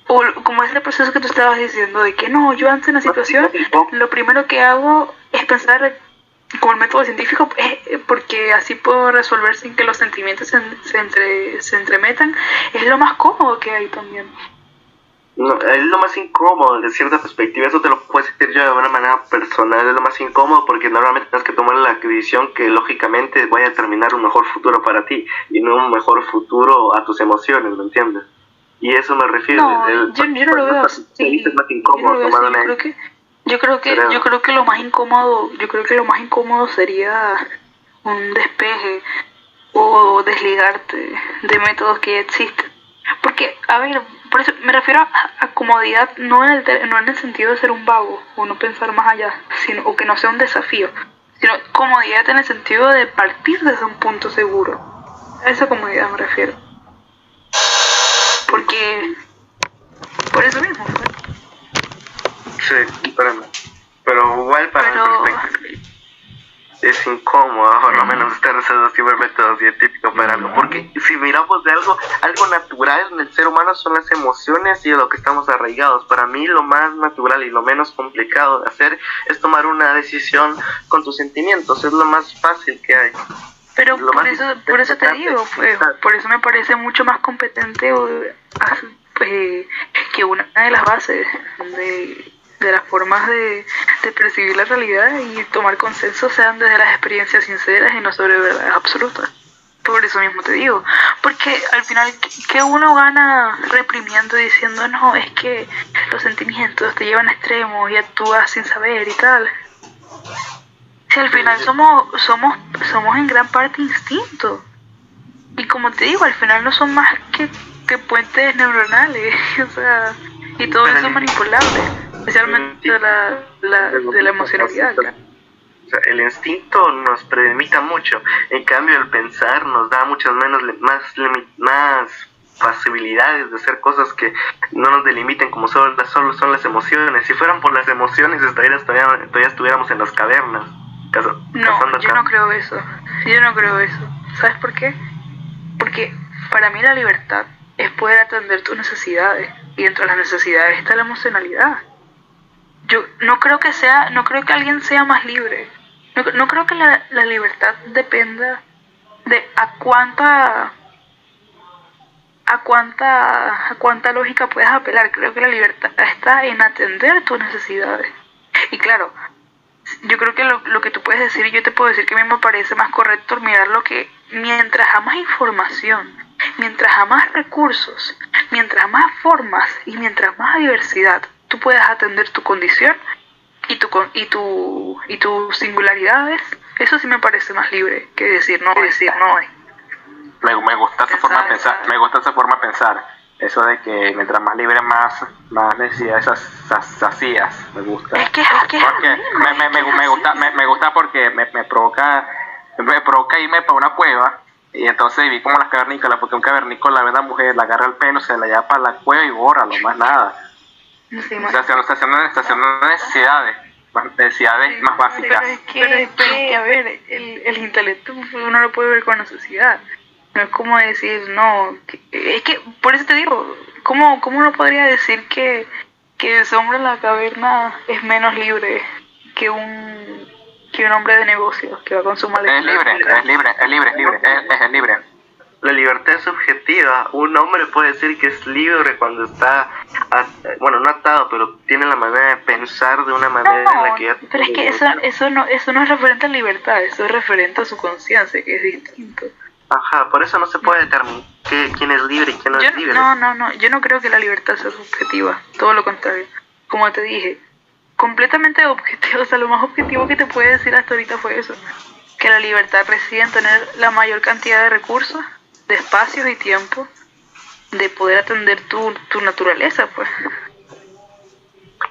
o como ese proceso que tú estabas diciendo, de que no, yo ante una situación, lo primero que hago es pensar con el método científico, porque así puedo resolver sin que los sentimientos se entremetan, es lo más cómodo que hay también. No, es lo más incómodo desde cierta perspectiva, eso te lo puedo decir yo de una manera personal, es lo más incómodo porque normalmente tienes que tomar la decisión que lógicamente vaya a determinar un mejor futuro para ti y no un mejor futuro a tus emociones, ¿me entiendes? Y eso me refiero. No, yo no lo veo así. Es más incómodo tomar una decisión. Yo creo que lo más incómodo sería un despeje o desligarte de métodos que ya existen. Porque, a ver, por eso me refiero a comodidad no en el sentido de ser un vago o no pensar más allá, sino o que no sea un desafío, sino comodidad en el sentido de partir desde un punto seguro. A esa comodidad me refiero. Porque por eso mismo. Sí, pero igual para es incómodo, por lo menos estar usando siempre el método científico para algo, porque si miramos de algo natural en el ser humano son las emociones y lo que estamos arraigados. Para mí lo más natural y lo menos complicado de hacer es tomar una decisión con tus sentimientos, es lo más fácil que hay. Pero por eso te digo, por eso me parece mucho más competente que una de las bases de las formas de percibir la realidad y tomar consenso sean desde las experiencias sinceras y no sobre verdades absolutas. Por eso mismo te digo, porque al final, ¿qué uno gana reprimiendo y diciendo no, es que los sentimientos te llevan a extremos y actúas sin saber y tal? Si al final somos en gran parte instintos. Y como te digo, al final no son más que puentes neuronales, o sea, y todo eso es manipulable, especialmente de la emocionalidad. Claro. O sea, el instinto nos predelimita mucho, en cambio el pensar nos da más posibilidades de hacer cosas que no nos delimiten como solo son las emociones. Si fueran por las emociones todavía estuviéramos en las cavernas. No, yo no creo eso. ¿Sabes por qué? Porque para mí la libertad es poder atender tus necesidades y dentro de las necesidades está la emocionalidad. Yo no creo que alguien sea más libre. No creo que la libertad dependa de a cuánta lógica puedas apelar. Creo que la libertad está en atender tus necesidades. Y claro, yo creo que lo que tú puedes decir, y yo te puedo decir que a mí me parece más correcto mirar lo que mientras a más información, mientras a más recursos, mientras más formas y mientras más diversidad tú puedas atender tu condición y tus singularidades, eso sí me parece más libre que decir no. Me gusta esa forma de pensar, eso de que mientras más libre más necesidades sacías, me gusta. Es que porque me gusta porque me provoca irme para una cueva y entonces vi como las cavernícolas, porque un cavernícola ve a la mujer, la agarra el pelo, se la lleva para la cueva y bórralo, más nada. Sí, haciendo necesidades más básicas. Pero es que a ver, el intelecto uno lo puede ver con necesidad. No es como decir, no, es que por eso te digo, ¿cómo uno podría decir que ese hombre en la caverna es menos libre que un hombre de negocios que va con su maleta? Es libre. La libertad es subjetiva. Un hombre puede decir que es libre cuando está, no atado, pero tiene la manera de pensar de una manera en la que ya... Pero es que eso no es referente a libertad, eso es referente a su conciencia, que es distinto. Ajá, por eso no se puede determinar quién es libre y quién no es libre. No, yo no creo que la libertad sea subjetiva, todo lo contrario. Como te dije, completamente objetivo, o sea, lo más objetivo que te puede decir hasta ahorita fue eso, que la libertad reside en tener la mayor cantidad de recursos, de espacios y tiempo, de poder atender tu naturaleza, pues.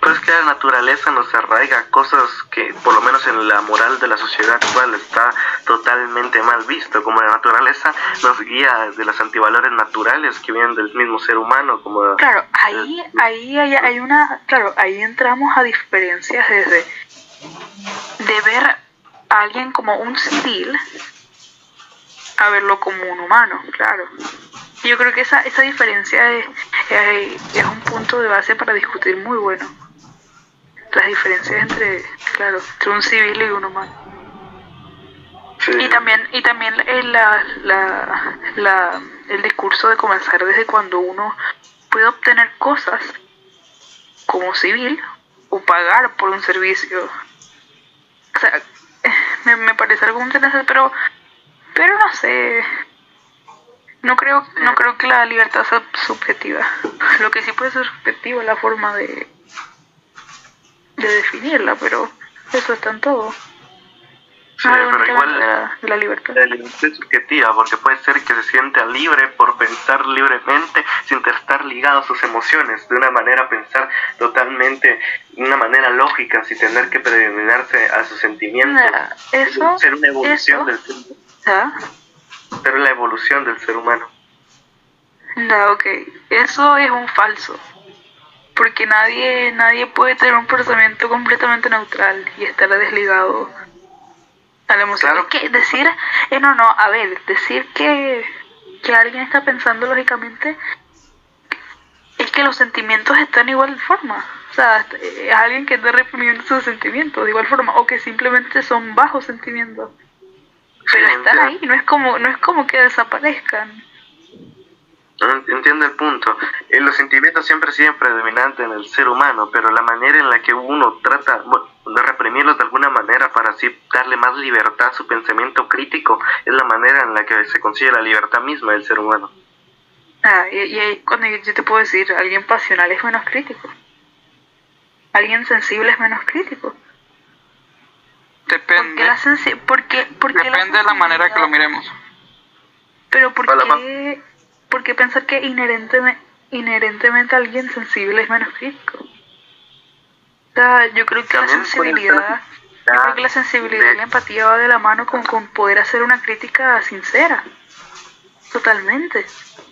Pero es que la naturaleza nos arraiga cosas que, por lo menos en la moral de la sociedad actual, está totalmente mal visto. Como la naturaleza nos guía de los antivalores naturales que vienen del mismo ser humano. Como claro, ahí entramos a diferencias desde de ver a alguien como un civil a verlo como un humano, claro. Yo creo que esa diferencia es un punto de base para discutir muy bueno. Las diferencias entre un civil y un humano. Sí. Y también el discurso de comenzar desde cuando uno puede obtener cosas como civil o pagar por un servicio. O sea, me parece algo interesante, pero no sé. No creo que la libertad sea subjetiva. Lo que sí puede ser subjetivo es la forma de definirla, pero eso está en todo. Sí, pero igual de la libertad. La libertad es subjetiva, porque puede ser que se sienta libre por pensar libremente sin estar ligado a sus emociones, de una manera pensar totalmente, de una manera lógica, sin tener que predominarse a sus sentimientos. Ser una evolución del ser humano. ¿Ah? Ser la evolución del ser humano. No, ok. Eso es un falso. Porque nadie puede tener un pensamiento completamente neutral y estar desligado a la emoción. Claro. Es que decir, decir que alguien está pensando lógicamente es que los sentimientos están de igual forma. O sea, es alguien que está reprimiendo sus sentimientos de igual forma, o que simplemente son bajos sentimientos. Pero están ahí, no es como que desaparezcan. Entiendo el punto. Los sentimientos siempre siguen predominantes en el ser humano, pero la manera en la que uno trata de reprimirlos de alguna manera para así darle más libertad a su pensamiento crítico es la manera en la que se consigue la libertad misma del ser humano. Y ahí cuando yo te puedo decir, alguien pasional es menos crítico. Alguien sensible es menos crítico. Depende. Depende de la manera que lo miremos. Pero ¿por qué pensar que inherentemente alguien sensible es menos crítico? O sea, yo creo que la sensibilidad y la empatía va de la mano con poder hacer una crítica sincera. Totalmente.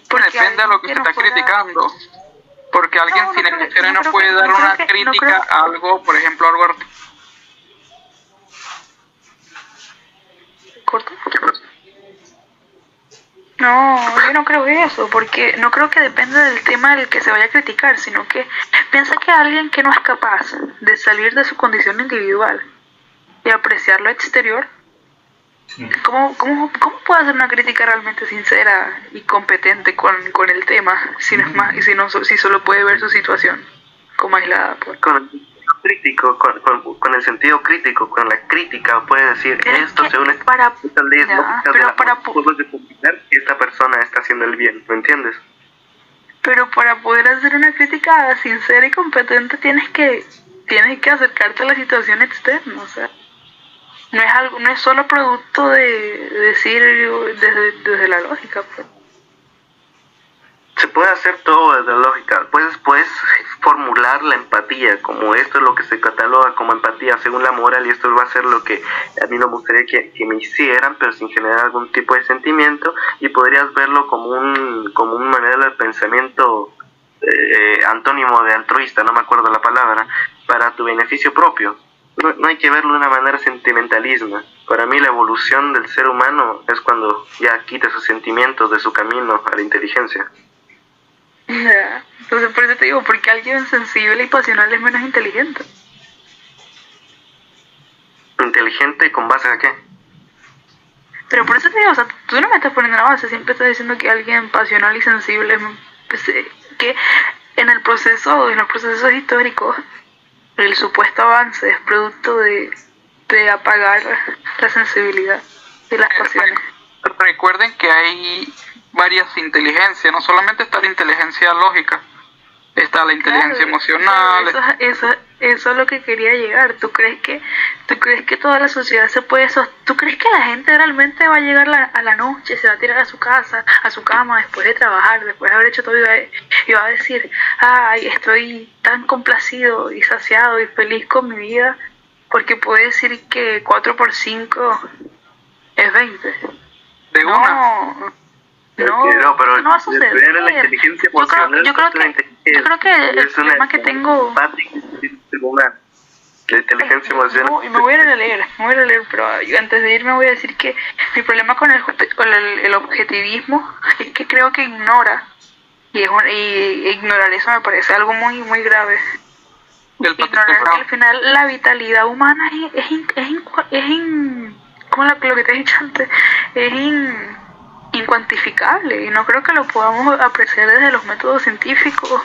Depende de lo que se está criticando. Porque alguien sin emociones no puede dar una crítica a algo, por ejemplo, algo ¿Corto? No, yo no creo eso, porque no creo que dependa del tema del que se vaya a criticar, sino que piensa que alguien que no es capaz de salir de su condición individual y apreciar lo exterior, ¿cómo puede hacer una crítica realmente sincera y competente con el tema si solo puede ver su situación como aislada? Pues? Crítico, con el sentido crítico, con la crítica puede decir esto según esta ley de combinar que esta persona está haciendo el bien, ¿me entiendes? Pero para poder hacer una crítica sincera y competente tienes que acercarte a la situación externa, o sea, no es solo producto de decir desde la lógica, pues. Se puede hacer todo desde la lógica. Puedes formular la empatía, como esto es lo que se cataloga como empatía según la moral, y esto va a ser lo que a mí no me gustaría que me hicieran, pero sin generar algún tipo de sentimiento, y podrías verlo como un manera de pensamiento antónimo de altruista, no me acuerdo la palabra, para tu beneficio propio. No hay que verlo de una manera sentimentalismo. Para mí la evolución del ser humano es cuando ya quita sus sentimientos de su camino a la inteligencia. Entonces por eso te digo, porque alguien sensible y pasional es menos inteligente. ¿Inteligente con base a qué? Pero por eso te digo, o sea, tú no me estás poniendo la base, siempre estás diciendo que alguien pasional y sensible, pues, que en los procesos históricos, el supuesto avance es producto de apagar la sensibilidad de las pasiones. Recuerden que hay varias inteligencias, no solamente está la inteligencia lógica, está la inteligencia emocional. Claro, eso es lo que quería llegar. ¿Tú crees que toda la sociedad se puede ¿Tú crees que la gente realmente va a llegar a la noche, se va a tirar a su casa, a su cama después de trabajar, después de haber hecho todo y va a decir, ay, estoy tan complacido y saciado y feliz con mi vida porque puede decir que 4 por 5 es 20? De una. No, pero no va a suceder. La inteligencia emocional yo creo que el problema que tengo... La inteligencia emocional. Me voy a leer, pero yo antes de irme voy a decir que mi problema con el objetivismo es que creo que ignora, y ignorar eso me parece algo muy muy grave. Ignorar que al final la vitalidad humana como lo que te he dicho antes, es incuantificable, y no creo que lo podamos apreciar desde los métodos científicos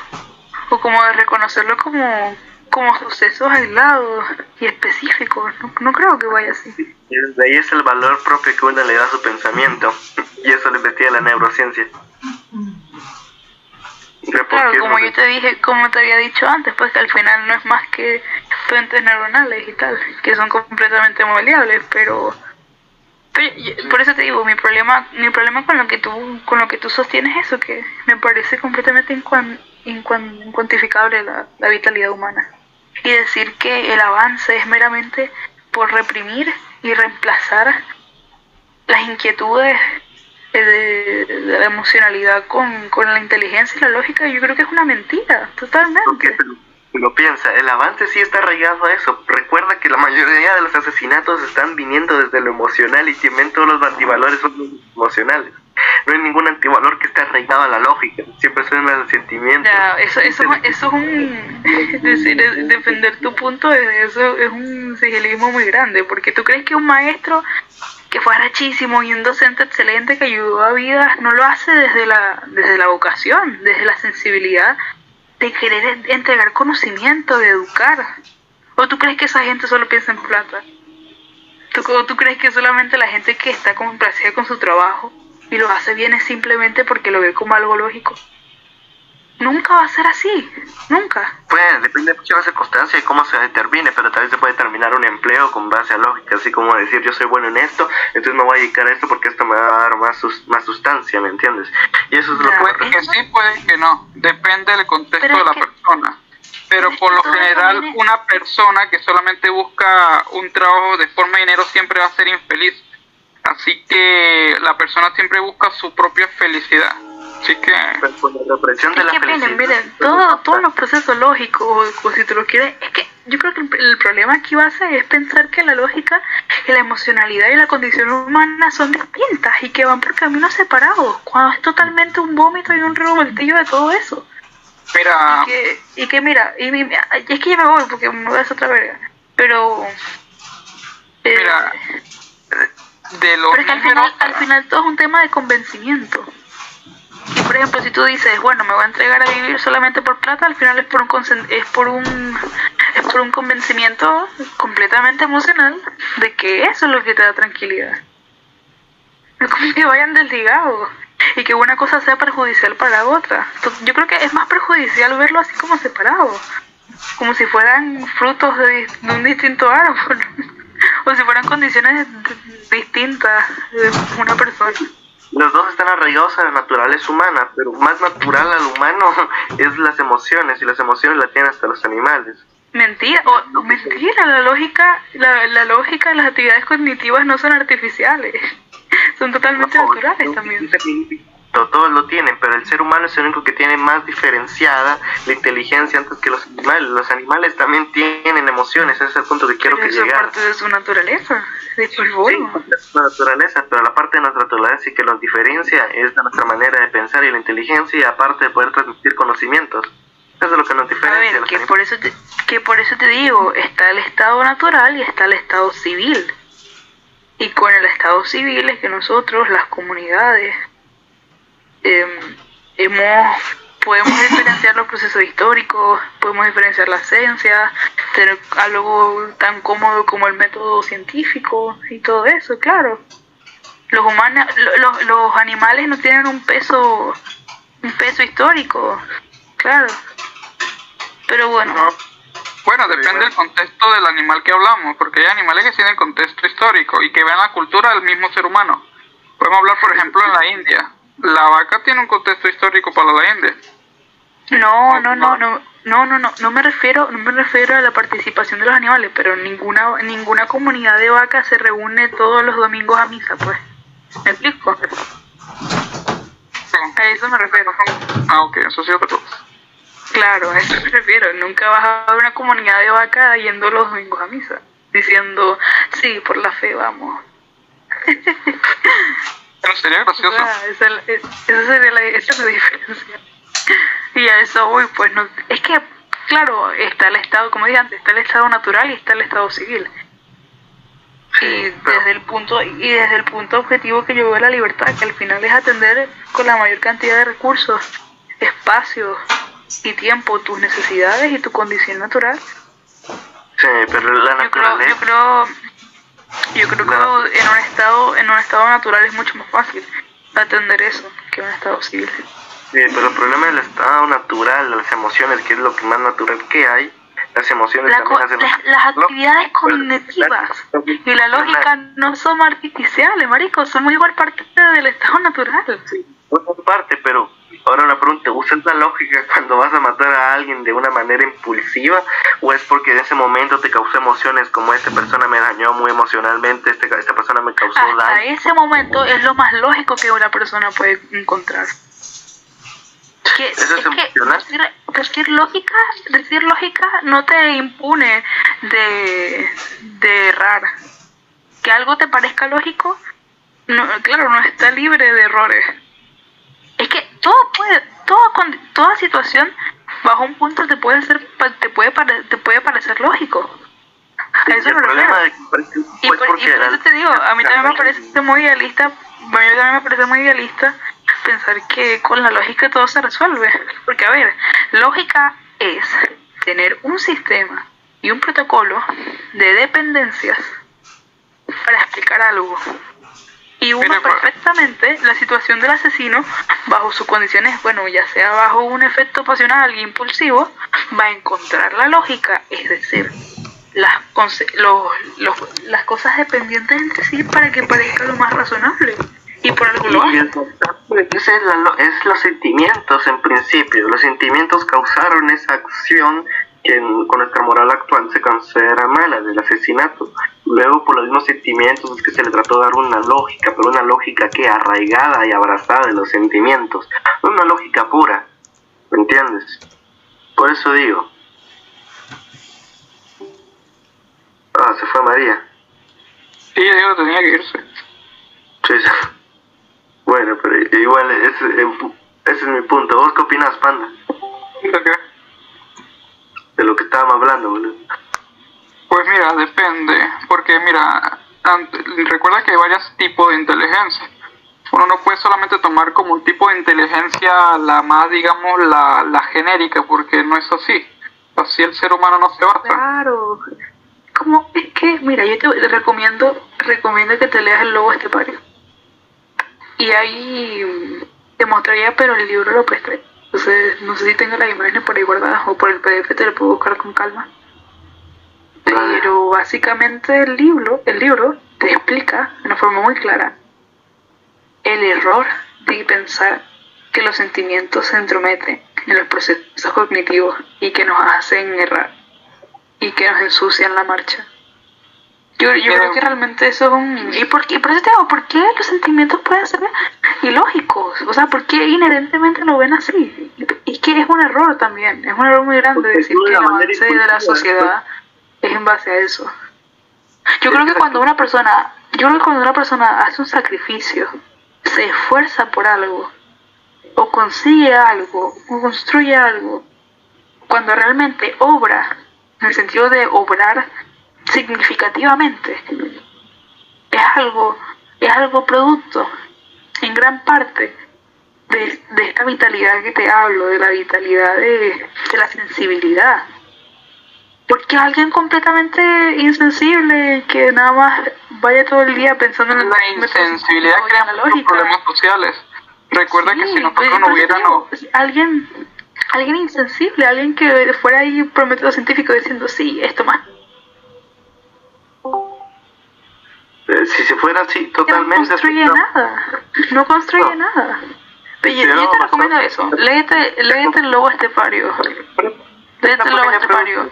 o como de reconocerlo como sucesos aislados y específicos. No creo que vaya así. Y desde ahí es el valor propio que uno le da a su pensamiento, y eso lo investiga la neurociencia. Claro, como yo te dije, como te había dicho antes, pues que al final no es más que puentes neuronales y tal, que son completamente maleables, pero por eso te digo, mi problema con lo que tú sostienes es eso, que me parece completamente incuantificable la vitalidad humana, y decir que el avance es meramente por reprimir y reemplazar las inquietudes de la emocionalidad con la inteligencia y la lógica, yo creo que es una mentira, totalmente. Lo piensa, el avance sí está arraigado a eso. Recuerda que la mayoría de los asesinatos están viniendo desde lo emocional, y también todos los antivalores son emocionales. No hay ningún antivalor que esté arraigado a la lógica, siempre son los sentimientos. Ya, eso es un defender tu punto, eso es un sigilismo muy grande, porque tú crees que un maestro que fue arrechísimo y un docente excelente que ayudó a vidas no lo hace desde la vocación, desde la sensibilidad de querer entregar conocimiento, de educar. ¿O tú crees que esa gente solo piensa en plata? ¿Tú crees que solamente la gente que está complacida con su trabajo y lo hace bien es simplemente porque lo ve como algo lógico? Nunca va a ser así, nunca. Pues depende mucho de la circunstancia y cómo se determine, pero también se puede determinar un empleo con base a lógica, así como decir yo soy bueno en esto, entonces me voy a dedicar a esto porque esto me va a dar más sustancia, ¿me entiendes? Y eso es lo puede que sí, puede que no, depende del contexto de la persona. Pero por lo general una persona que solamente busca un trabajo de forma de dinero siempre va a ser infeliz, así que la persona siempre busca su propia felicidad. Así que la represión de la felicidad. Miren, todos los procesos lógicos, o si tú lo quieres, es que yo creo que el problema aquí base es pensar que la lógica y la emocionalidad y la condición humana son distintas y que van por caminos separados, cuando es totalmente un vómito y un revoltillo de todo eso. Mira, y que mira, es que ya me voy porque me voy a hacer otra verga, pero mira, de los pero es que al final todo es un tema de convencimiento. Y por ejemplo, si tú dices, bueno, me voy a entregar a vivir solamente por plata, al final es por un convencimiento completamente emocional de que eso es lo que te da tranquilidad. No es como que vayan desligados y que una cosa sea perjudicial para la otra. Yo creo que es más perjudicial verlo así como separado, como si fueran frutos de un distinto árbol o si fueran condiciones distintas de una persona. Los dos están arraigados a la naturaleza humana, pero más natural al humano es las emociones, y las emociones las tienen hasta los animales. Mentira, la lógica y las actividades cognitivas no son artificiales, son totalmente naturales también. Todos lo tienen, pero el ser humano es el único que tiene más diferenciada la inteligencia antes que los animales. Los animales también tienen emociones, ese es el punto que quiero que llegue. Eso es parte de su naturaleza, de su forma. Sí, es la naturaleza, pero la parte de nuestra naturaleza y que nos diferencia es de nuestra manera de pensar y la inteligencia, y aparte de poder transmitir conocimientos. Eso es lo que nos diferencia. A ver, que por eso te digo, está el estado natural y está el estado civil. Y con el estado civil es que nosotros, las comunidades, podemos diferenciar los procesos históricos, podemos diferenciar la ciencia, tener algo tan cómodo como el método científico y todo eso, claro. Los animales no tienen un peso histórico, claro. Pero bueno. Bueno, depende del contexto del animal que hablamos, porque hay animales que tienen contexto histórico y que ven la cultura del mismo ser humano. Podemos hablar, por ejemplo, en la India. La vaca tiene un contexto histórico para la India. No me refiero a la participación de los animales, pero ninguna comunidad de vacas se reúne todos los domingos a misa, pues. ¿Me explico? Sí. A eso me refiero. Ah, ok, eso sí otra cosa. Claro, a eso me refiero. Nunca vas a ver una comunidad de vacas yendo los domingos a misa, diciendo, sí, por la fe vamos. Pero sería gracioso. Esa es la diferencia. Y a eso voy, pues no. Es que, claro, está el estado, como dije antes, está el estado natural y está el estado civil. Y desde el punto objetivo que yo veo la libertad, que al final es atender con la mayor cantidad de recursos, espacio y tiempo tus necesidades y tu condición natural. Sí, pero la naturaleza... Yo creo que en un estado natural es mucho más fácil atender eso que en un estado civil. Sí, pero el problema del estado natural, las emociones, que es lo que más natural que hay, las emociones también hacen... Las actividades cognitivas y la lógica no son artificiales, marico, somos igual parte del estado natural. Sí, una parte, pero ahora la pregunta, ¿usas la lógica cuando vas a matar a alguien de una manera impulsiva? ¿O es porque en ese momento te causó emociones como esta persona me dañó muy emocionalmente, esta persona me causó daño? Hasta ese momento es lo más lógico que una persona puede encontrar. ¿Eso es emocional? Decir lógica no te impune de errar. Que algo te parezca lógico, no, claro, no está libre de errores. Es que toda situación bajo un punto te puede parecer lógico. A eso me refiero. Y por eso te digo, a mí también me parece muy idealista pensar que con la lógica todo se resuelve. Porque, a ver, lógica es tener un sistema y un protocolo de dependencias para explicar algo. Y uno perfectamente la situación del asesino bajo sus condiciones, bueno, ya sea bajo un efecto pasional e impulsivo, va a encontrar la lógica, es decir, las cosas dependientes entre sí para que parezca lo más razonable. Y por algo lo hace. Es los sentimientos en principio. Los sentimientos causaron esa acción que con nuestra moral actual se considera mala, del asesinato. Luego por los mismos sentimientos es que se le trató de dar una lógica, pero una lógica que arraigada y abrazada de los sentimientos, no una lógica pura, ¿me entiendes? Por eso digo. Se fue María. Sí, digo, tenía que irse. Sí. Bueno, pero igual ese es mi punto. ¿Vos qué opinas, Panda? ¿De qué? De lo que estábamos hablando, boludo. Pues mira, depende, porque mira, recuerda que hay varios tipos de inteligencia. Uno no puede solamente tomar como un tipo de inteligencia la más, digamos, la genérica, porque no es así. Así el ser humano no se basa. Claro. Como es que, mira, yo te recomiendo que te leas El Lobo Estepario. Y ahí te mostraría, pero el libro lo presté. Entonces, no sé si tengo las imágenes por ahí guardadas o por el PDF te lo puedo buscar con calma. Pero básicamente el libro te explica de una forma muy clara el error de pensar que los sentimientos se entrometen en los procesos cognitivos y que nos hacen errar y que nos ensucian la marcha. Yo creo que realmente eso es un... ¿Y por eso te digo, ¿por qué los sentimientos pueden ser ilógicos? O sea, ¿por qué inherentemente lo ven así? Y que es un error también, es un error muy grande decir que el avance de la sociedad es en base a eso. Yo creo que cuando una persona hace un sacrificio, se esfuerza por algo, o consigue algo, o construye algo, cuando realmente obra, en el sentido de obrar significativamente, es algo producto, en gran parte, de esta vitalidad que te hablo, de la vitalidad de la sensibilidad. Porque alguien completamente insensible que nada más vaya todo el día pensando en la insensibilidad crea muchos problemas sociales. Recuerda que si nosotros no hubiéramos... Alguien insensible, alguien que fuera ahí prometido científico diciendo sí, esto más. Si se fuera así totalmente... No construye nada. Pero yo te recomiendo eso. Léete El Lobo Estepario. Léete El Lobo Estepario.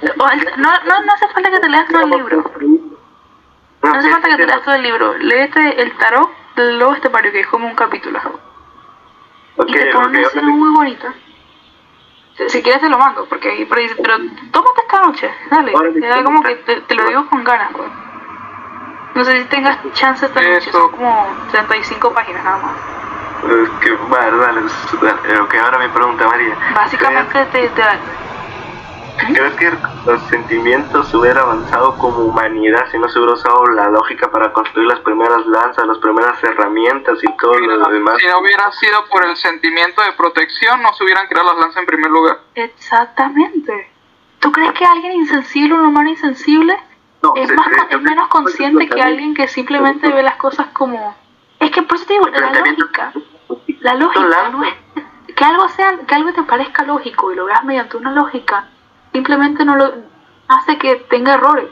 No hace falta que te leas todo el libro. No hace falta que te leas todo el libro. Léete El Tarot del Lobo Estepario, que es como un capítulo. Y te pone una escena muy bonita. Si quieres te lo mando, porque ahí por ahí, pero tómate esta noche, dale. Ya como que te lo digo con ganas, pues. No sé si tengas chance esta noche, son como 35 páginas nada más. Dale. Ok, ahora mi pregunta, María. Básicamente ¿Crees que los sentimientos hubieran avanzado como humanidad si no se hubiera usado la lógica para construir las primeras lanzas, las primeras herramientas y todo lo demás? Si no hubiera sido por el sentimiento de protección, no se hubieran creado las lanzas en primer lugar. Exactamente. ¿Tú crees que alguien insensible, un humano insensible, No, es menos consciente que alguien que simplemente ve las cosas como... Es que por eso te digo, la lógica no es... Que algo te parezca lógico y lo veas mediante una lógica, simplemente no lo hace que tenga errores.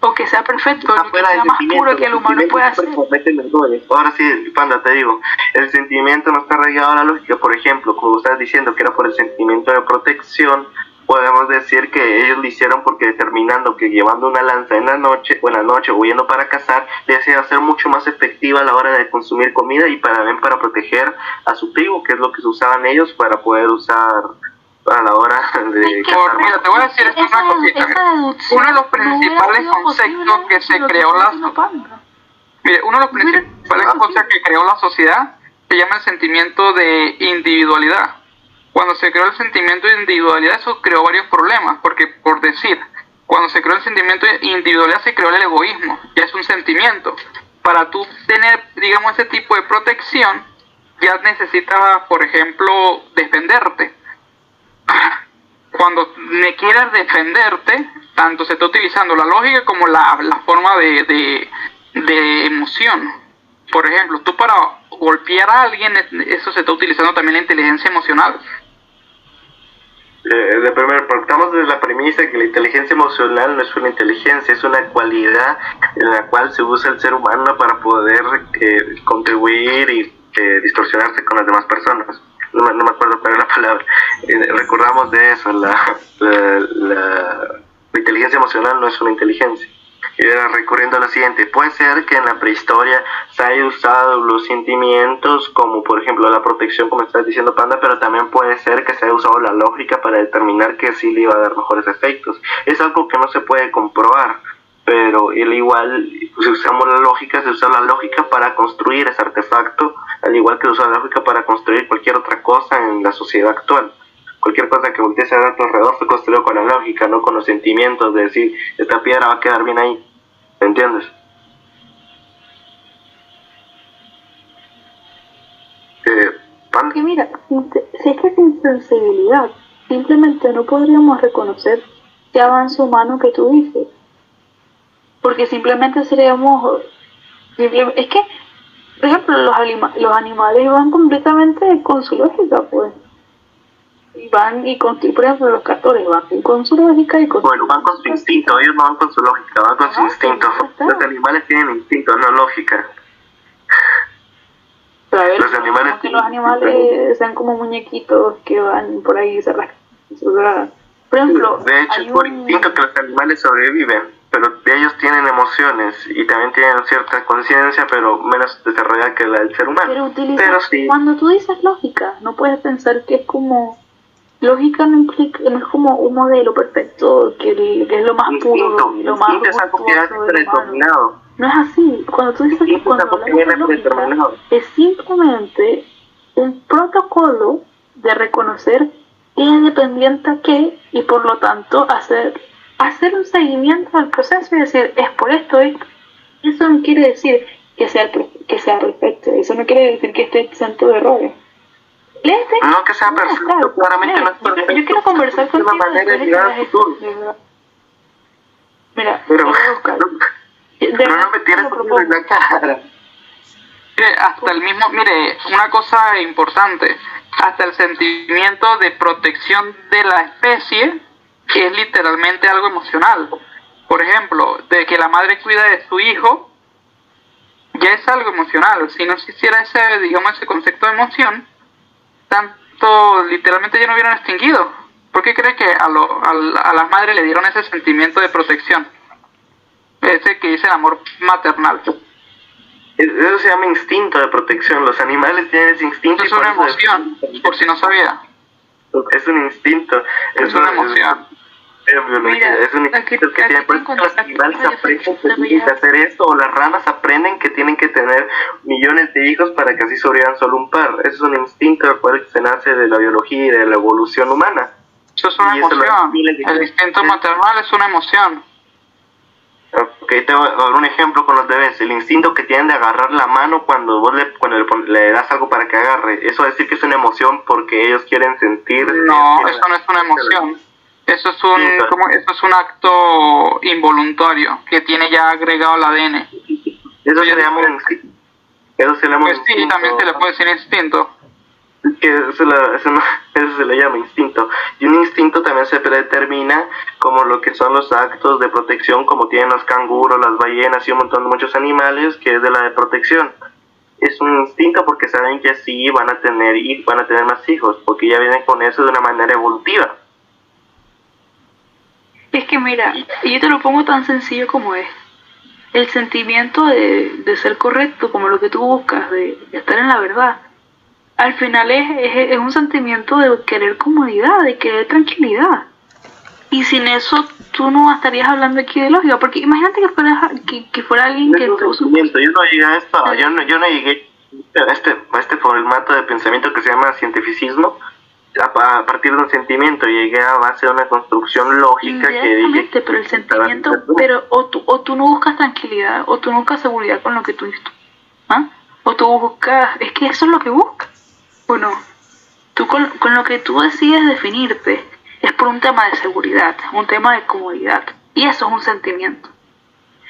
O que sea perfecto, o que sea más puro que el humano pueda hacer. Ahora sí, Panda, te digo, el sentimiento no está arraigado a la lógica. Por ejemplo, como estás diciendo que era por el sentimiento de protección, podemos decir que ellos lo hicieron porque determinando que llevando una lanza en la noche o yendo para cazar, les hacía ser mucho más efectiva a la hora de consumir comida y para proteger a su tribu, que es lo que se usaban ellos para poder usar a la hora de cazar. Mira, te voy a decir esto una cosita. Uno de los principales conceptos que se creó uno de los principales conceptos que creó la sociedad se llama el sentimiento de individualidad. Cuando se creó el sentimiento de individualidad, eso creó varios problemas, porque por decir, cuando se creó el sentimiento de individualidad se creó el egoísmo, ya es un sentimiento. Para tú tener, digamos, ese tipo de protección, ya necesitas, por ejemplo, defenderte. Cuando me quieras defenderte, tanto se está utilizando la lógica como la forma de emoción. Por ejemplo, tú para golpear a alguien, eso se está utilizando también la inteligencia emocional. Partamos de la premisa que la inteligencia emocional no es una inteligencia, es una cualidad en la cual se usa el ser humano para poder contribuir y distorsionarse con las demás personas. No me acuerdo cuál es la palabra. Recordamos de eso, la inteligencia emocional no es una inteligencia. Y ahora recurriendo a lo siguiente, puede ser que en la prehistoria se haya usado los sentimientos como por ejemplo la protección, como estás diciendo, Panda, pero también puede ser que se haya usado la lógica para determinar que sí le iba a dar mejores efectos. Es algo que no se puede comprobar, pero igual si usamos la lógica, se usa la lógica para construir ese artefacto, al igual que se usa la lógica para construir cualquier otra cosa en la sociedad actual. Cualquier cosa que voltees a ver a tu alrededor se construyó con la lógica, no con los sentimientos de decir, esta piedra va a quedar bien ahí. ¿Me entiendes? Porque mira, si es que sin sensibilidad simplemente no podríamos reconocer ese avance humano que tú dices. Porque simplemente seríamos... Es que, por ejemplo, los animales van completamente con su lógica, pues. Y van y con, por ejemplo, los castores van con su lógica y con van con su instinto, ellos no van con su lógica, van con su instinto. Los animales tienen instinto, no lógica. Ver, los animales sean como muñequitos que van por ahí y se rascan. Por ejemplo, de hecho es por instinto que los animales sobreviven, pero ellos tienen emociones y también tienen cierta conciencia, pero menos desarrollada que la del ser humano. Pero sí. Cuando tú dices lógica, no puedes pensar que es como... Lógica no es como un modelo perfecto que es lo más puro, lo más es algo que ya está predeterminado. No es así. Cuando tú dices que cuando hablamos de lógica, es simplemente un protocolo de reconocer qué es dependiente a qué y por lo tanto hacer un seguimiento del proceso y decir, es por esto. Eso no quiere decir que sea perfecto. Eso no quiere decir que esté exento de errores. No que sea perfecto, claramente no es perfecto. Yo quiero conversar contigo de una manera de llegar al futuro. Mira, pero no me tienes en la cara. Mire, una cosa importante, hasta el sentimiento de protección de la especie es literalmente algo emocional. Por ejemplo, de que la madre cuida de su hijo, ya es algo emocional. Si no existiera ese concepto de emoción, tanto literalmente ya no hubieran extinguido. ¿Por qué cree que a las madres le dieron ese sentimiento de protección? Ese que dice el amor maternal. Eso se llama instinto de protección. Los animales tienen ese instinto. Eso es una emoción, por si no sabía. Es un instinto. Es una emoción. Mira, es un instinto que tiene. Por eso los animales aprenden que tienen que hacer esto, o las ranas aprenden que tienen que tener millones de hijos para que así sobrevivan solo un par. Eso es un instinto al cual se nace de la biología y de la evolución humana. Eso es una emoción. El instinto maternal es una emoción. Ok, te voy a dar un ejemplo con los bebés. El instinto que tienen de agarrar la mano cuando vos le das algo para que agarre. Eso decir que es una emoción porque ellos quieren sentir. No, eso no es una emoción. Eso es un acto involuntario que tiene ya agregado al ADN. Eso se le llama un instinto. Eso se le llama pues sí, instinto. También se le puede decir instinto. Eso se le llama instinto. Y un instinto también se predetermina como lo que son los actos de protección, como tienen los canguros, las ballenas y un montón de muchos animales, que es de la de protección. Es un instinto porque saben que así van a tener más hijos, porque ya vienen con eso de una manera evolutiva. Es que mira, yo te lo pongo tan sencillo como es. El sentimiento de ser correcto, como lo que tú buscas, de estar en la verdad, al final es un sentimiento de querer comodidad, de querer tranquilidad. Y sin eso tú no estarías hablando aquí de lógica, porque imagínate que fuera alguien que... Yo no llegué a esto, yo no llegué a este formato de pensamiento que se llama cientificismo a partir de un sentimiento. Llegué a base de una construcción lógica que dije... pero el sentimiento, o tú no buscas tranquilidad, o tú no buscas seguridad con lo que tú dices, ¿ah? O tú buscas, es que eso es lo que buscas, ¿o no? Tú con lo que tú decides definirte es por un tema de seguridad, un tema de comodidad, y eso es un sentimiento.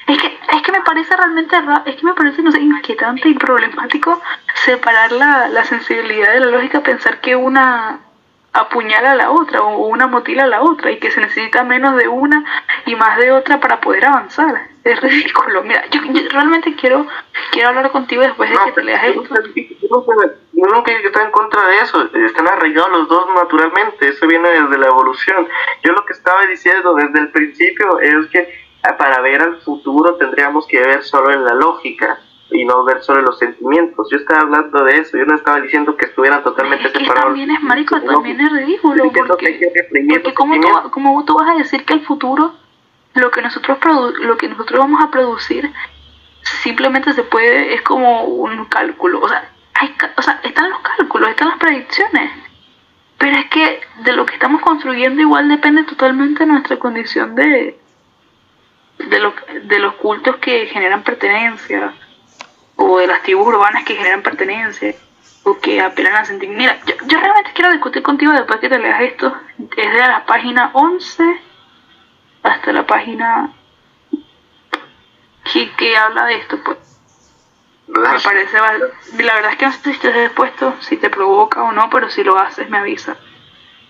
Es que me parece realmente raro, es que me parece, no sé, inquietante y problemático separar la sensibilidad de la lógica, pensar que una apuñala a la otra o una mutila a la otra y que se necesita menos de una y más de otra para poder avanzar. Es ridículo. Mira, yo realmente quiero hablar contigo después de que te leas esto. Yo nunca he estado en contra de eso. Están arraigados los dos naturalmente. Eso viene desde la evolución. Yo lo que estaba diciendo desde el principio es que para ver al futuro tendríamos que ver solo en la lógica y no ver solo los sentimientos. Yo estaba hablando de eso. Yo no estaba diciendo que estuvieran totalmente separados. También es marico, también es ridículo, porque ¿cómo tú vas a decir que el futuro, lo que nosotros vamos a producir, simplemente se puede, es como un cálculo? O sea, están los cálculos, están las predicciones, pero es que de lo que estamos construyendo igual depende totalmente de nuestra condición de los cultos que generan pertenencia, o de las tribus urbanas que generan pertenencia, o que apelan a sentir. Mira, yo realmente quiero discutir contigo después que te leas esto. Es de la página 11 hasta la página que habla de esto, pues. Me parece, la verdad es que no sé si estés dispuesto, si te provoca o no, pero si lo haces me avisa.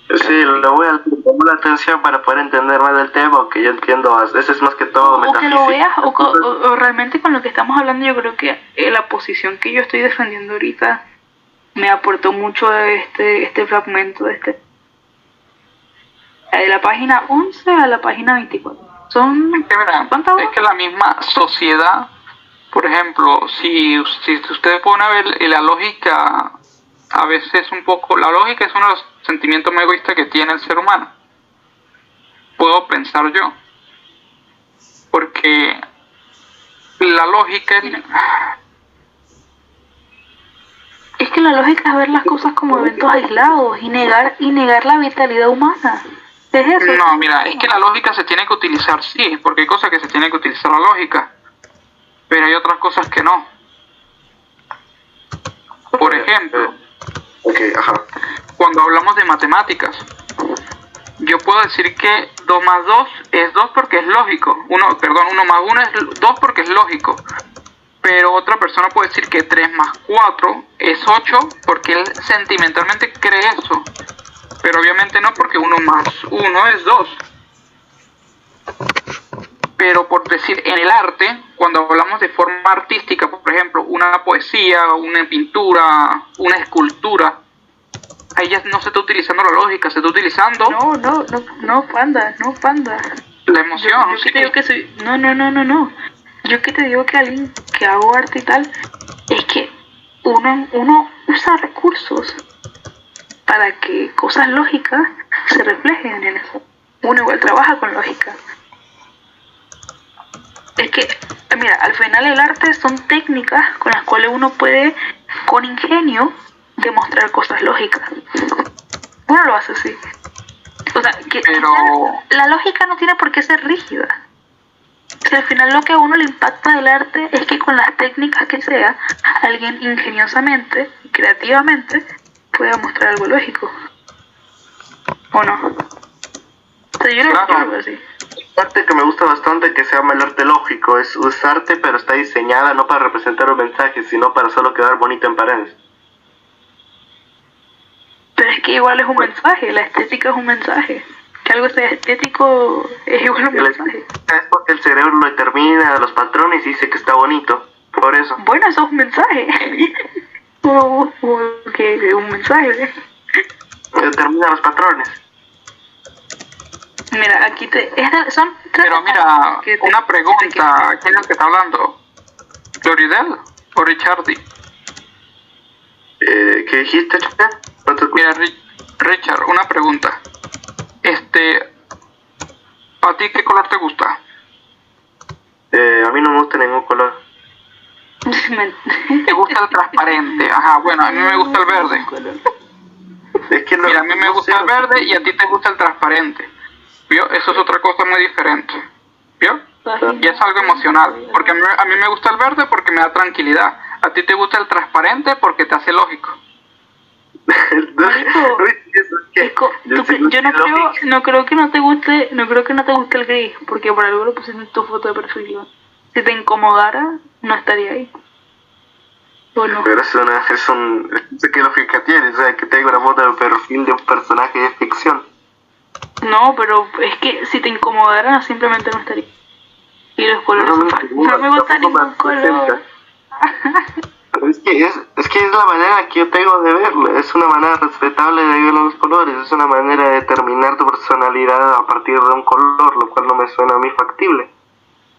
Sí, lo voy a tomar la atención para poder entender más del tema, que yo entiendo, eso es más que todo metafísico. O que lo veas, o realmente con lo que estamos hablando, yo creo que la posición que yo estoy defendiendo ahorita me aportó mucho este fragmento de la página 11 a la página 24. Es que la misma sociedad, por ejemplo, si ustedes pueden ver la lógica, a veces un poco, la lógica es uno de los sentimientos más egoístas que tiene el ser humano. Puedo pensar yo. Porque la lógica es que la lógica es ver las cosas como eventos aislados y negar la vitalidad humana. ¿Es eso? No, mira, es que la lógica se tiene que utilizar, sí, porque hay cosas que se tiene que utilizar la lógica, pero hay otras cosas que no. Por ejemplo, cuando hablamos de matemáticas, yo puedo decir que 2 más 2 es 2 porque es lógico. 1 más 1 es 2 porque es lógico. Pero otra persona puede decir que 3 más 4 es 8 porque él sentimentalmente cree eso. Pero obviamente no, porque 1 más 1 es 2. Pero por decir, en el arte, cuando hablamos de forma artística, por ejemplo, una poesía, una pintura, una escultura, ahí ya no se está utilizando la lógica, se está utilizando... No, panda. La emoción, yo que te digo que soy... No. Yo que te digo que alguien que hago arte y tal, es que uno usa recursos para que cosas lógicas se reflejen en eso. Uno igual trabaja con lógica. Es que, mira, al final el arte son técnicas con las cuales uno puede, con ingenio, demostrar cosas lógicas. Uno lo hace así. O sea, Pero la lógica no tiene por qué ser rígida. Si al final lo que a uno le impacta del arte es que con las técnicas que sea, alguien ingeniosamente y creativamente pueda mostrar algo lógico. ¿O no? O sea, yo Claro. lo veo así. Parte que me gusta bastante que se llama el arte lógico es arte, pero está diseñada no para representar un mensaje, sino para solo quedar bonito en paredes. Pero es que igual es un mensaje, la estética es un mensaje. Que algo sea estético es igual un mensaje. Es porque el cerebro lo determina los patrones y dice que está bonito, por eso. Bueno, eso es un mensaje. Que es un mensaje. Determina los patrones. Mira, aquí son tres. Pero mira, que te- una pregunta, ¿quién es el que está hablando? ¿Floridel o Richardi? ¿Qué dijiste, chica? No te escucho. Mira, Richard, una pregunta. ¿A ti qué color te gusta? A mí no me gusta ningún color. ¿Te gusta el transparente? Ajá, bueno, a mí me gusta el verde. Es que no, Mira, a mí me no gusta sé. el verde y a ti te gusta el transparente. ¿Vio? Eso es otra cosa muy diferente. ¿Vio? Y es algo emocional. Porque a mí me gusta el verde porque me da tranquilidad. A ti te gusta el transparente porque te hace lógico. Yo no creo que no te guste, no creo que no te guste el gris, porque por algo lo pusiste en tu foto de perfil. Si te incomodara, no estaría ahí. ¿O no? Pero ¿qué lógica tiene? O sea, que tengo una foto de perfil de un personaje de ficción. No, pero es que si te incomodara, simplemente no estaría. Y los colores No, son no, feos. No me gusta tampoco ningún me color. Pero es que es la manera que yo tengo de verlo, es una manera respetable de ver los colores, es una manera de determinar tu personalidad a partir de un color, lo cual no me suena a mí factible.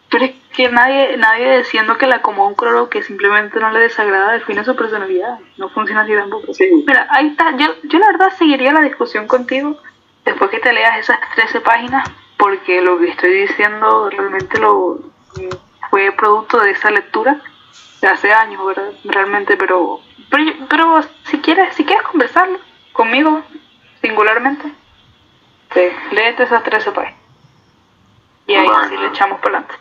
Pero es que nadie diciendo que le acomoda un color o que simplemente no le desagrada define su personalidad. No funciona así tampoco. Sí. Mira, ahí está. Yo la verdad seguiría la discusión contigo después que te leas esas 13 páginas, porque lo que estoy diciendo realmente fue producto de esa lectura de hace años, ¿verdad? Realmente, pero si quieres conversarlo conmigo singularmente, léete esas 13 páginas y ahí Bueno. sí le echamos para adelante.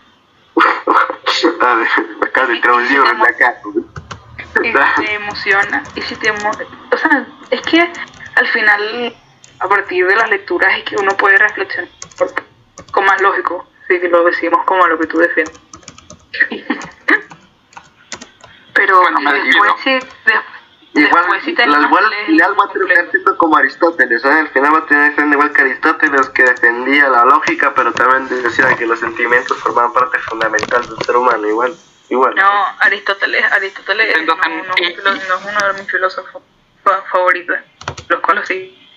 A ver, me acabo de entrar un libro en la cara. Y si te emociona, o sea, es que al final, a partir de las lecturas es que uno puede reflexionar con más lógico, si lo decimos como lo que tú defiendes. Pero Bueno, me después sí tenemos Igual que al final va a terminar siendo como Aristóteles, ¿sabes? Al final va a terminar siendo igual que Aristóteles, que defendía la lógica, pero también decía que los sentimientos formaban parte fundamental del ser humano, igual. No, Aristóteles Entonces, no es uno de mis filósofos favoritos, los cuales sí.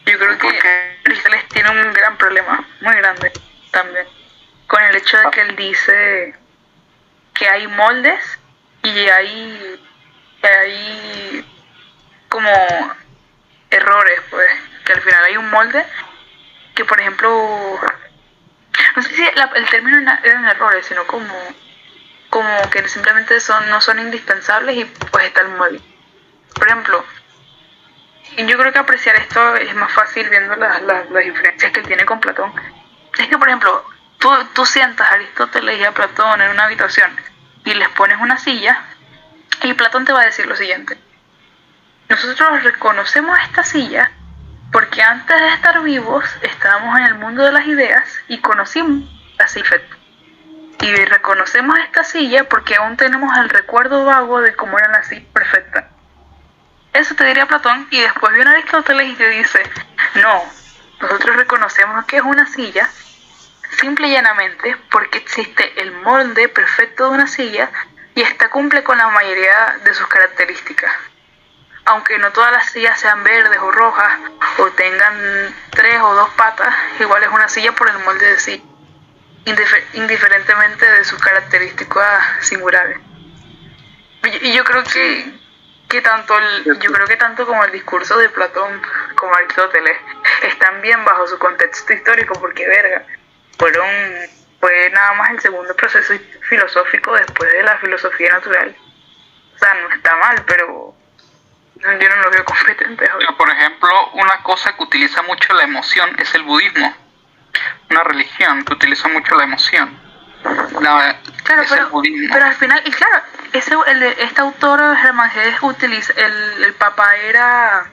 Yo creo que Aristóteles tiene un gran problema, muy grande también, con el hecho de que él dice que hay moldes y hay como errores, pues, que al final hay un molde que, por ejemplo, no sé si el término eran errores, sino como que simplemente no son indispensables y pues está el molde. Por ejemplo, yo creo que apreciar esto es más fácil viendo las diferencias que él tiene con Platón. Es que, por ejemplo, tú sientas a Aristóteles y a Platón en una habitación y les pones una silla y Platón te va a decir lo siguiente: nosotros reconocemos esta silla porque antes de estar vivos estábamos en el mundo de las ideas y conocimos la silla. Y reconocemos esta silla porque aún tenemos el recuerdo vago de cómo era la silla perfecta. Eso te diría Platón, y después viene Aristóteles y te dice: no, nosotros reconocemos que es una silla simple y llanamente porque existe el molde perfecto de una silla y esta cumple con la mayoría de sus características. Aunque no todas las sillas sean verdes o rojas o tengan 3 o 2 patas, igual es una silla por el molde de sí, indiferentemente de sus características singulares. Y yo creo que que yo creo que tanto como el discurso de Platón como Aristóteles están bien bajo su contexto histórico, porque verga, fue nada más el segundo proceso filosófico después de la filosofía natural. O sea, no está mal, pero yo no lo veo competente. Por ejemplo, una cosa que utiliza mucho la emoción es el budismo, una religión que utiliza mucho la emoción. Claro, pero al final, y claro, este autor Hermann utiliza, el papá era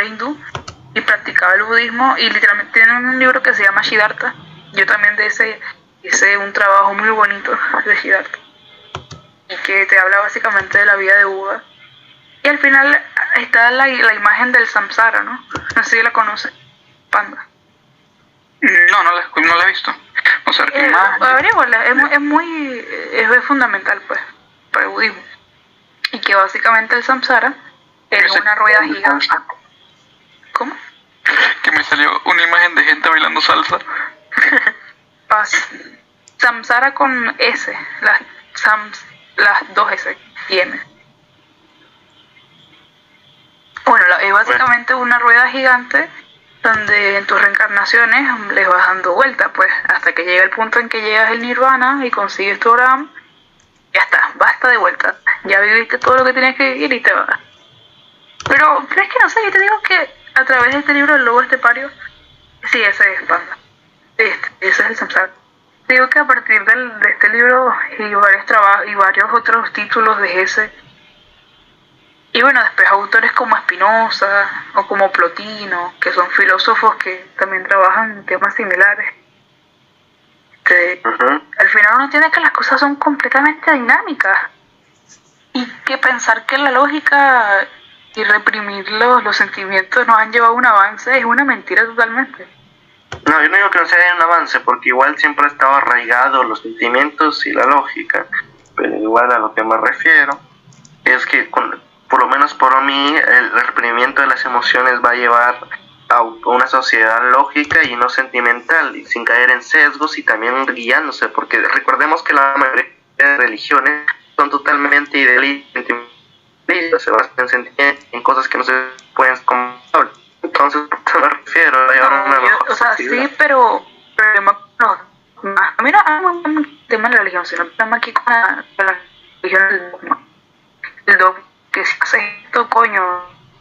hindú y practicaba el budismo, y literalmente tiene un libro que se llama Siddhartha. Yo también de ese hice un trabajo muy bonito de Siddhartha, y que te habla básicamente de la vida de Buda. Y al final está la imagen del samsara, ¿no? No sé si la conoce, Panda. No la he visto. O sea, averíguala, es fundamental, pues, para el budismo. Y que básicamente el samsara es una rueda gigante. ¿Cómo? Que me salió una imagen de gente bailando salsa. Samsara con S, las dos S y M. Bueno, es básicamente una rueda gigante donde en tus reencarnaciones les vas dando vuelta, pues, hasta que llega el punto en que llegas al nirvana y consigues tu Brahman. Ya está, basta de vuelta. Ya viviste todo lo que tenías que vivir y te vas. Pero es que no sé, yo te digo que a través de este libro, El Lobo Estepario, sí, ese es Panda. Ese es el samsara. Digo que a partir de este libro y varios trabajos y varios otros títulos de ese, y bueno, después autores como Spinoza o como Plotino, que son filósofos que también trabajan en temas similares. Al final uno entiende que las cosas son completamente dinámicas, y que pensar que la lógica y reprimir los sentimientos nos han llevado a un avance es una mentira totalmente. No, yo no digo que no sea un avance, porque igual siempre ha estado arraigado los sentimientos y la lógica, pero igual a lo que me refiero es que por lo menos por mí el reprimimiento de las emociones va a llevar a una sociedad lógica y no sentimental, y sin caer en sesgos y también guiándose, porque recordemos que la mayoría de religiones son totalmente idealistas, se basan en sentimientos, en cosas que no se pueden comprobar. Entonces, ¿por qué me refiero a llevar una mejor sociedad? Sí, pero a mí no hay un tema de la religión, sino un tema aquí con la religión del dogma. El dogma, que si haces esto, coño,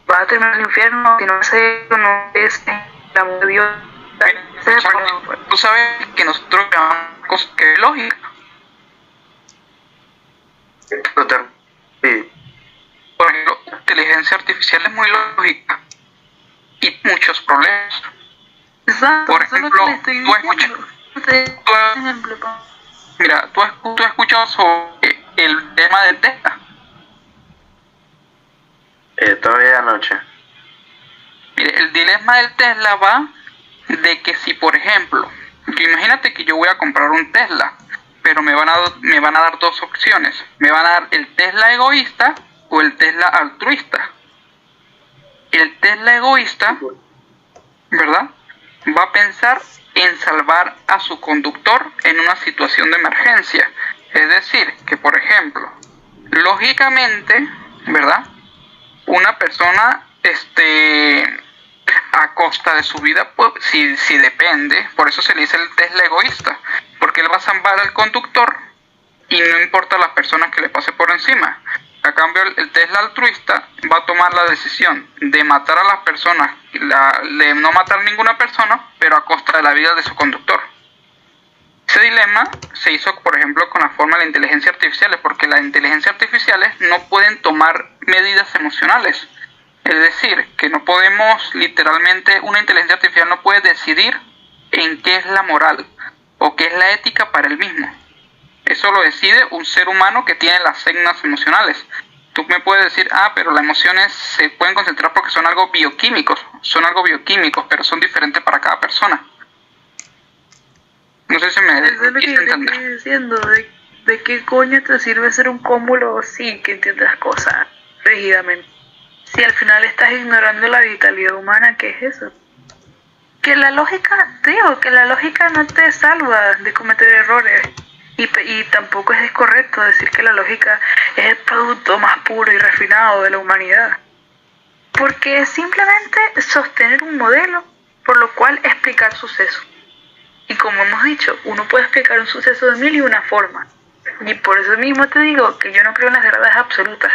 vas a terminar en el infierno, si no haces esto, no es el amor de Dios. Tú sabes que nosotros llamamos cosas que es lógica. Sí. Por ejemplo, la inteligencia artificial es muy lógica y muchos problemas. Exacto, por ejemplo, tú has escuchado sobre el tema de Tesla. Todavía anoche. Mire, el dilema del Tesla va de que si, por ejemplo, imagínate que yo voy a comprar un Tesla, pero me van a dar dos opciones. Me van a dar el Tesla egoísta o el Tesla altruista. El Tesla egoísta, ¿verdad?, va a pensar en salvar a su conductor en una situación de emergencia. Es decir, que por ejemplo, lógicamente, ¿verdad?, una persona a costa de su vida, pues si depende, por eso se le dice el Tesla egoísta, porque él va a salvar al conductor y no importa las personas que le pase por encima. A cambio, el Tesla altruista va a tomar la decisión de matar a las personas, de no matar a ninguna persona, pero a costa de la vida de su conductor. Ese dilema se hizo, por ejemplo, con la forma de la inteligencia artificial, porque las inteligencias artificiales no pueden tomar medidas emocionales. Es decir, que no podemos, literalmente, una inteligencia artificial no puede decidir en qué es la moral o qué es la ética para él mismo. Eso lo decide un ser humano que tiene las signas emocionales. Tú me puedes decir, pero las emociones se pueden concentrar porque son algo bioquímicos, pero son diferentes para cada persona. No sé si me eso es lo que yo te estoy diciendo, de qué coño te sirve ser un cómulo así, que entiendes las cosas rígidamente. Si al final estás ignorando la vitalidad humana, ¿qué es eso? Que la lógica, digo, que la lógica no te salva de cometer errores. Y tampoco es correcto decir que la lógica es el producto más puro y refinado de la humanidad. Porque es simplemente sostener un modelo por lo cual explicar sucesos. Y como hemos dicho, uno puede explicar un suceso de mil y una formas. Y por eso mismo te digo que yo no creo en las verdades absolutas.